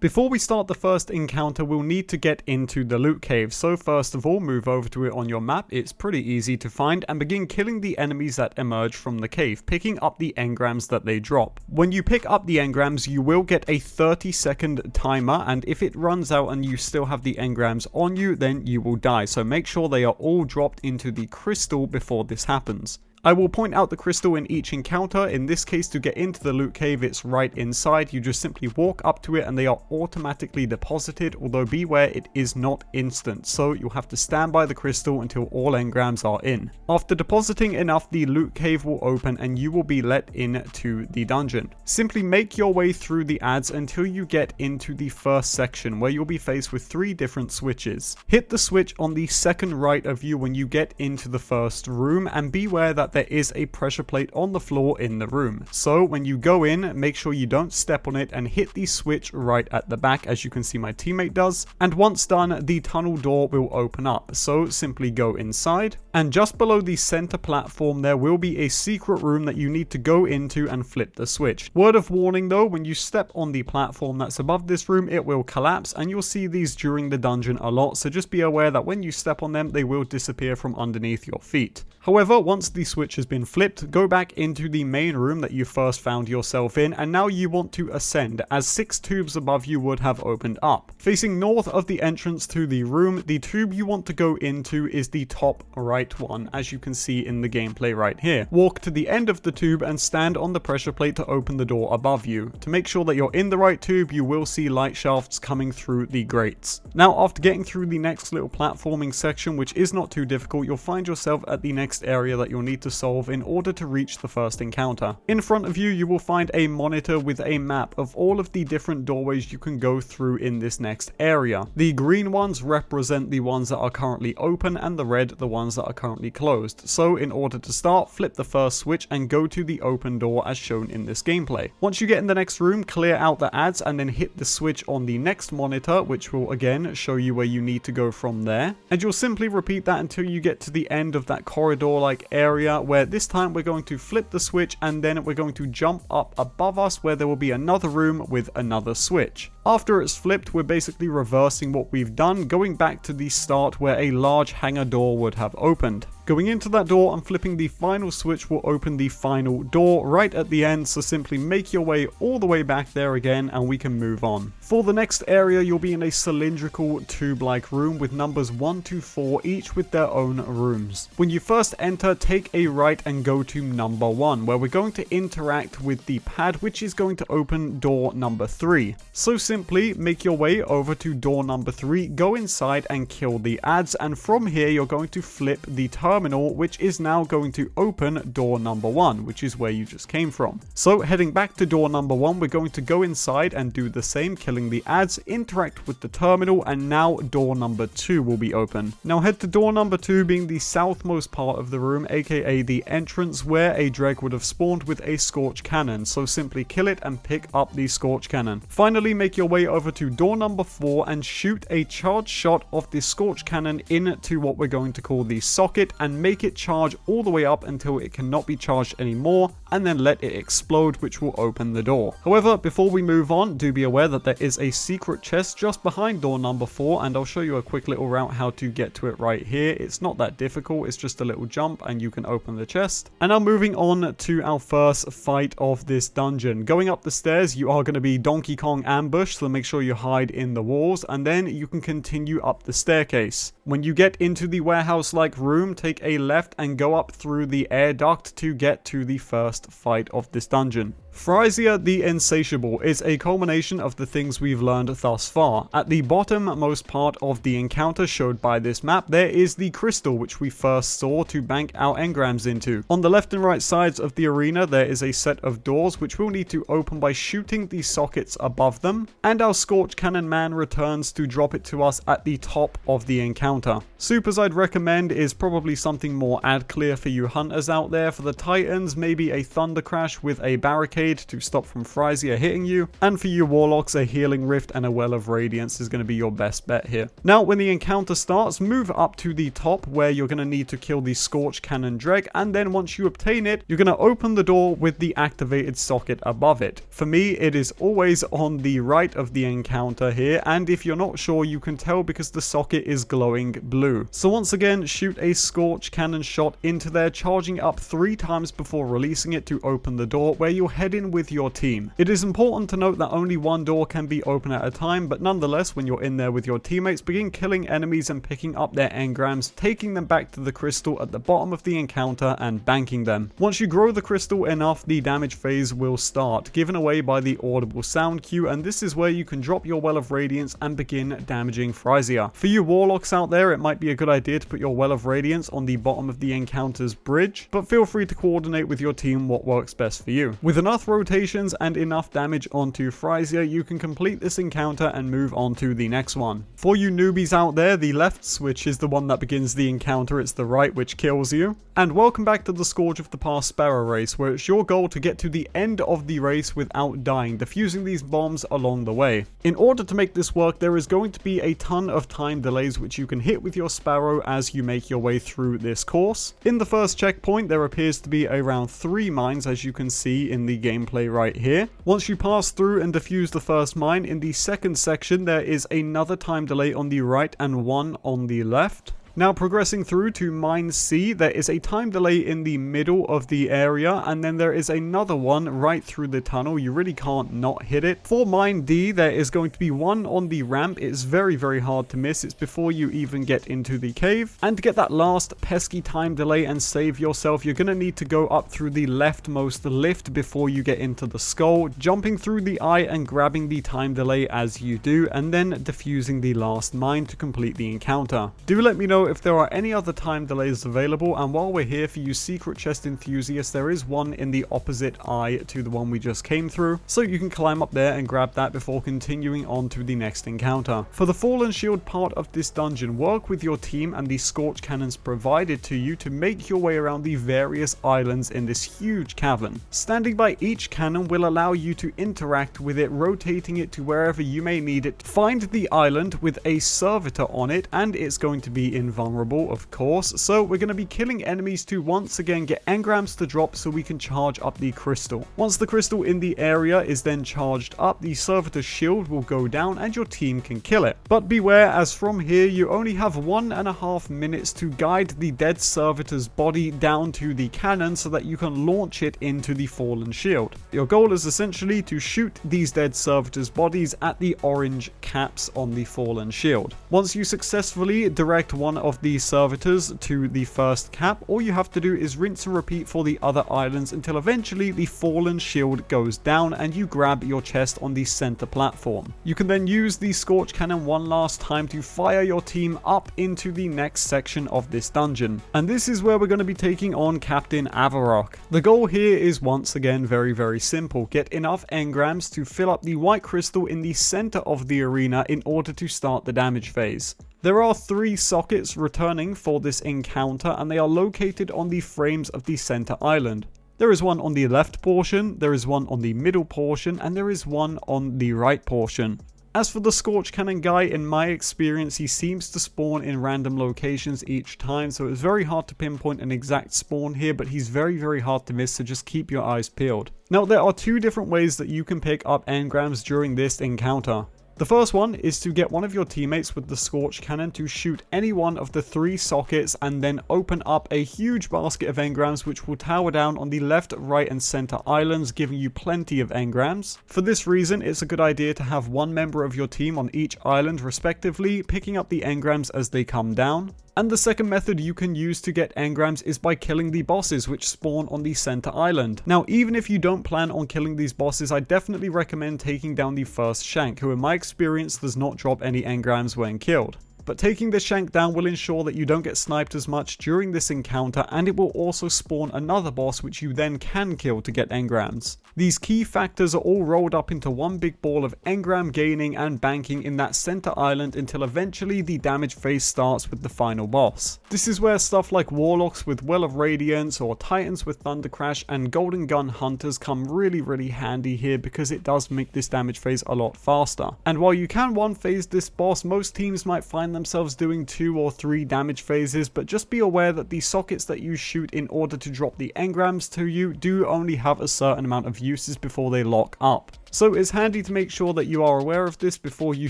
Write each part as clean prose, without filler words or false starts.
Before we start the first encounter, we'll need to get into the loot cave. So first of all, move over to it on your map. It's pretty easy to find, and begin killing the enemies that emerge from the cave, picking up the engrams that they drop. When you pick up the engrams, you will get a 30-second timer, and if it runs out and you still have the engrams on you, then you will die. So make sure they are all dropped into the crystal before this happens. I will point out the crystal in each encounter. In this case, to get into the loot cave, it's right inside. You just simply walk up to it and they are automatically deposited, although beware, it is not instant, so you'll have to stand by the crystal until all engrams are in. After depositing enough, the loot cave will open and you will be let into the dungeon. Simply make your way through the ads until you get into the first section, where you'll be faced with 3 different switches. Hit the switch on the second right of you when you get into the first room, and beware that there is a pressure plate on the floor in the room. So when you go in, make sure you don't step on it and hit the switch right at the back, as you can see my teammate does. And once done, the tunnel door will open up. So simply go inside, and just below the center platform there will be a secret room that you need to go into and flip the switch. Word of warning though, when you step on the platform that's above this room, it will collapse, and you'll see these during the dungeon a lot, so just be aware that when you step on them, they will disappear from underneath your feet. However, once the switch has been flipped, go back into the main room that you first found yourself in, and now you want to ascend, as 6 tubes above you would have opened up. Facing north of the entrance to the room, the tube you want to go into is the top right one, as you can see in the gameplay right here. Walk to the end of the tube and stand on the pressure plate to open the door above you. To make sure that you're in the right tube, you will see light shafts coming through the grates. Now, after getting through the next little platforming section, which is not too difficult, you'll find yourself at the next area that you'll need to solve in order to reach the first encounter. In front of you, you will find a monitor with a map of all of the different doorways you can go through in this next area. The green ones represent the ones that are currently open, and the red the ones that are currently closed. So in order to start, flip the first switch and go to the open door as shown in this gameplay. Once you get in the next room, clear out the ads and then hit the switch on the next monitor, which will again show you where you need to go from there. And you'll simply repeat that until you get to the end of that corridor-like area, where this time we're going to flip the switch and then we're going to jump up above us, where there will be another room with another switch. After it's flipped, we're basically reversing what we've done, going back to the start where a large hangar door would have opened. Going into that door and flipping the final switch will open the final door right at the end, so simply make your way all the way back there again and we can move on. For the next area, you'll be in a cylindrical tube-like room with numbers 1 to 4, each with their own rooms. When you first enter, take a right and go to number 1, where we're going to interact with the pad, which is going to open door number 3. So simply make your way over to door number 3, go inside and kill the ads, and from here you're going to flip the terminal, which is now going to open door number 1, which is where you just came from. So heading back to door number 1, we're going to go inside and do the same, killing the ads, interact with the terminal, and now door number 2 will be open. Now head to door number 2, being the southmost part of the room, aka the entrance, where a Dreg would have spawned with a Scorch Cannon, so simply kill it and pick up the Scorch Cannon. Finally, make your way over to door number 4 and shoot a charged shot of the Scorch Cannon into what we're going to call the socket, and make it charge all the way up until it cannot be charged anymore, and then let it explode, which will open the door. However, before we move on, do be aware that there is a secret chest just behind door number 4, and I'll show you a quick little route how to get to it right here. It's not that difficult, it's just a little jump and you can open the chest. And now moving on to our first fight of this dungeon. Going up the stairs, you are going to be Donkey Kong ambush, so make sure you hide in the walls, and then you can continue up the staircase. When you get into the warehouse-like room, take a left and go up through the air duct to get to the first fight of this dungeon. Phry'zhia the Insatiable is a culmination of the things we've learned thus far. At the bottom-most part of the encounter showed by this map, there is the crystal which we first saw to bank our engrams into. On the left and right sides of the arena, there is a set of doors which we'll need to open by shooting the sockets above them, and our Scorch Cannon man returns to drop it to us at the top of the encounter. Supers I'd recommend is probably something more ad clear for you hunters out there. For the Titans, maybe a Thunder Crash with a barricade barricade to stop from Phry'zhia hitting you, and for you warlocks, a healing rift and a well of radiance is going to be your best bet here. Now when the encounter starts, move up to the top where you're going to need to kill the Scorch Cannon Dreg, and then once you obtain it, you're going to open the door with the activated socket above it. For me, it is always on the right of the encounter here, and if you're not sure, you can tell because the socket is glowing blue. So once again, shoot a Scorch Cannon shot into there, charging up 3 times before releasing it to open the door where you'll head in with your team. It is important to note that only one door can be open at a time, but nonetheless, when you're in there with your teammates, begin killing enemies and picking up their engrams, taking them back to the crystal at the bottom of the encounter and banking them. Once you grow the crystal enough, the damage phase will start, given away by the audible sound cue, and this is where you can drop your Well of Radiance and begin damaging Phry'zhia. For you warlocks out there, it might be a good idea to put your Well of Radiance on the bottom of the encounter's bridge, but feel free to coordinate with your team what works best for you. With enough rotations and enough damage onto Phry'zhia, you can complete this encounter and move on to the next one. For you newbies out there, the left switch is the one that begins the encounter, it's the right which kills you. And welcome back to the Scourge of the Past Sparrow race, where it's your goal to get to the end of the race without dying, defusing these bombs along the way. In order to make this work, there is going to be a ton of time delays which you can hit with your Sparrow as you make your way through this course. In the first checkpoint, there appears to be around 3 mines, as you can see in the gameplay right here. Once you pass through and defuse the first mine, in the second section there is another time delay on the right and one on the left. Now progressing through to Mine C, there is a time delay in the middle of the area, and then there is another one right through the tunnel. You really can't not hit it. For Mine D, there is going to be one on the ramp. It's very, very hard to miss. It's before you even get into the cave. And to get that last pesky time delay and save yourself, you're going to need to go up through the leftmost lift before you get into the skull, jumping through the eye and grabbing the time delay as you do, and then defusing the last mine to complete the encounter. Do let me know if there are any other time delays available, and while we're here, for you secret chest enthusiasts, there is one in the opposite eye to the one we just came through, so you can climb up there and grab that before continuing on to the next encounter. For the Fallen Shield part of this dungeon, work with your team and the Scorch Cannons provided to you to make your way around the various islands in this huge cavern. Standing by each cannon will allow you to interact with it, rotating it to wherever you may need it. Find the island with a servitor on it, and it's going to be invulnerable, of course, so we're going to be killing enemies to once again get engrams to drop so we can charge up the crystal. Once the crystal in the area is then charged up, the servitor's shield will go down and your team can kill it. But beware, as from here you only have 1.5 minutes to guide the dead servitor's body down to the cannon so that you can launch it into the fallen shield. Your goal is essentially to shoot these dead servitors' bodies at the orange caps on the fallen shield. Once you successfully direct one of the servitors to the first cap, all you have to do is rinse and repeat for the other islands until eventually the fallen shield goes down and you grab your chest on the center platform. You can then use the Scorch Cannon one last time to fire your team up into the next section of this dungeon. And this is where we're going to be taking on Captain AVAROKK. The goal here is once again very, very simple. Get enough engrams to fill up the white crystal in the center of the arena in order to start the damage phase. There are 3 sockets returning for this encounter, and they are located on the frames of the center island. There is one on the left portion, there is one on the middle portion, and there is one on the right portion. As for the Scorch Cannon guy, in my experience, he seems to spawn in random locations each time, so it's very hard to pinpoint an exact spawn here, but he's very, very hard to miss, so just keep your eyes peeled. Now, there are 2 different ways that you can pick up engrams during this encounter. The first one is to get one of your teammates with the Scorch Cannon to shoot any one of the 3 sockets and then open up a huge basket of engrams which will tower down on the left, right and center islands, giving you plenty of engrams. For this reason, it's a good idea to have one member of your team on each island respectively, picking up the engrams as they come down. And the second method you can use to get engrams is by killing the bosses which spawn on the center island. Now, even if you don't plan on killing these bosses, I definitely recommend taking down the first Shank, who in my experience does not drop any engrams when killed. but taking the shank down will ensure that you don't get sniped as much during this encounter, and it will also spawn another boss which you then can kill to get engrams. These key factors are all rolled up into one big ball of engram gaining and banking in that center island until eventually the damage phase starts with the final boss. This is where stuff like warlocks with Well of Radiance or titans with Thunder Crash and golden gun hunters come really handy here, because it does make this damage phase a lot faster. And while you can one phase this boss, most teams might find themselves doing 2 or 3 damage phases, but just be aware that the sockets that you shoot in order to drop the engrams to you do only have a certain amount of uses before they lock up. So it's handy to make sure that you are aware of this before you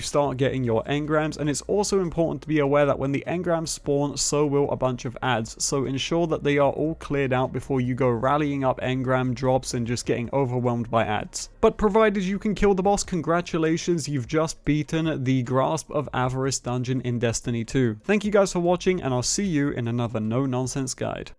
start getting your engrams, and it's also important to be aware that when the engrams spawn, so will a bunch of ads, so ensure that they are all cleared out before you go rallying up engram drops and just getting overwhelmed by ads. But provided you can kill the boss, congratulations, you've just beaten the Grasp of Avarice dungeon in Destiny 2. Thank you guys for watching, and I'll see you in another no nonsense guide.